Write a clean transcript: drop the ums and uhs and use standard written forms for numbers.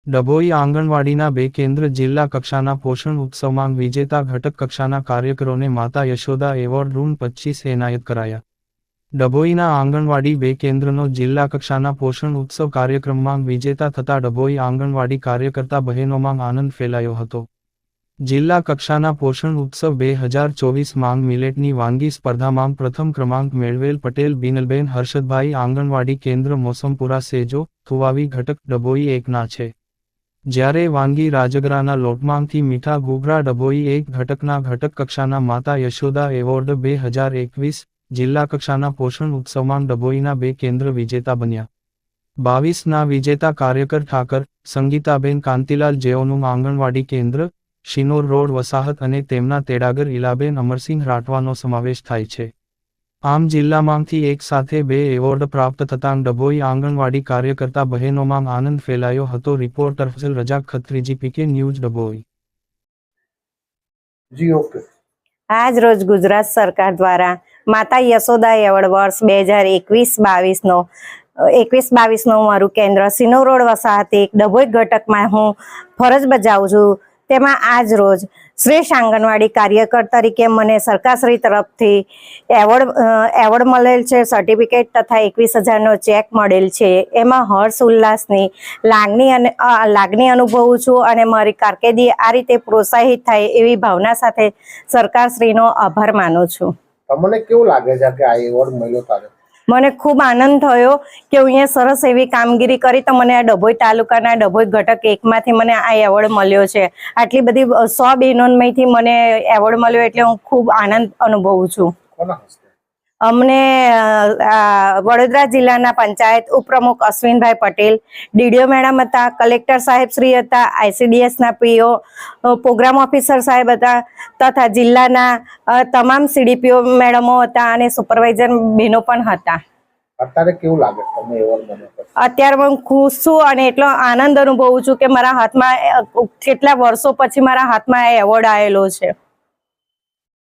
ડભોઈ આંગણવાડીના 2 કેન્દ્ર જિલ્લા કક્ષાના પોષણ ઉત્સવમાં વિજેતા ઘટક કક્ષાના કાર્યકરોને માતા યશોદા એવોર્ડ રૂમ 25 એનાયત કરાયા. ડભોઈના આંગણવાડી 2 કેન્દ્રનો જિલ્લા કક્ષાના પોષણ ઉત્સવ કાર્યક્રમમાં વિજેતા થતા ડભોઈ આંગણવાડી કાર્યકર્તા બહેનોમાં આનંદ ફેલાયો હતો. જિલ્લા કક્ષાના પોષણ ઉત્સવ 2024 માંગ મિલેટની વાનગી સ્પર્ધામાં પ્રથમ ક્રમાંક મેળવેલ પટેલ બિનલબેન હર્ષદભાઈ આંગણવાડી કેન્દ્ર મોસમપુરા સેજો, થુવાવી ઘટક ડભોઈ 1ના છે. જ્યારે વાનગી રાજગરાના લોટમાંથી મીઠા ઘૂઘરા ડભોઈ 1 ઘટકના ઘટક કક્ષાના માતા યશોદા એવોર્ડ 2021 જિલ્લા કક્ષાના પોષણ ઉત્સવમાં ડભોઈના 2 કેન્દ્ર વિજેતા બન્યા. 22ના વિજેતા કાર્યકર ઠાકર સંગીતાબેન કાંતિલાલ જેઓનું આંગણવાડી કેન્દ્ર શિનોર રોડ વસાહત અને તેમના તેડાગર ઇલાબેન અમરસિંહ રાઠવાનો સમાવેશ થાય છે. આમ જિલ્લામાંથી એક સાથે 2 એવોર્ડ પ્રાપ્ત થતાં ડભોઈ આંગણવાડી કાર્યકર્તા બહેનોમાં આનંદ ફેલાયો હતો. Reporter Fazal Razak Khatriji, PK news, Dabhoi. આજ રોજ ગુજરાત સરકાર દ્વારા માતા યશોદા એવોર્ડ વર્ષ 2021-22નો મારું કેન્દ્ર સિનોર રોડ વસાહત એક ડભોઈ ઘટકમાં હું ફરજ બજાવું છું. તેમાં આજ રોજ શ્રેષ્ઠ આંગણવાડી કાર્યકર તરીકે મને સરકારશ્રી તરફથી એવોર્ડ મળેલ છે, સર્ટિફિકેટ તથા 21,000નો ચેક મળેલ છે. એમાં હર્ષ ઉલ્લાસની લાગણી અનુભવું છું અને મારી કારકિર્દી આ રીતે પ્રોત્સાહિત થાય એવી ભાવના સાથે સરકારશ્રીનો આભાર માનું છું. તમને કેવું લાગે છે કે આ એવોર્ડ મળ્યો તારે? મને ખૂબ આનંદ થયો કે હું અહીંયા સરસ એવી કામગીરી કરી તો મને આ ડભોઈ તાલુકાના ડભોઈ ઘટક 1માંથી મને આ એવોર્ડ મળ્યો છે. આટલી બધી 100 બહેનોમાંથી મને એવોર્ડ મળ્યો એટલે હું ખૂબ આનંદ અનુભવું છું. અમને વડોદરા જિલ્લાના પંચાયત ઉપપ્રમુખ અશ્વિનભાઈ પટેલ, ડીડીઓ મેડમ હતા, કલેક્ટર સાહેબ શ્રી હતા, ICDSના PO, પ્રોગ્રામ ઓફિસર સાહેબ હતા તથા જિલ્લાના તમામ CDPO મેડમો હતા અને સુપરવાઇઝર બહેનો પણ હતા. અત્યારે કેવું લાગે તમને એવોર્ડ મળ્યો? અત્યારે હું ખુશ છું અને એટલો આનંદ અનુભવું છું કે મારા હાથમાં કેટલા વર્ષો પછી મારા હાથમાં એવોર્ડ આવેલો છે.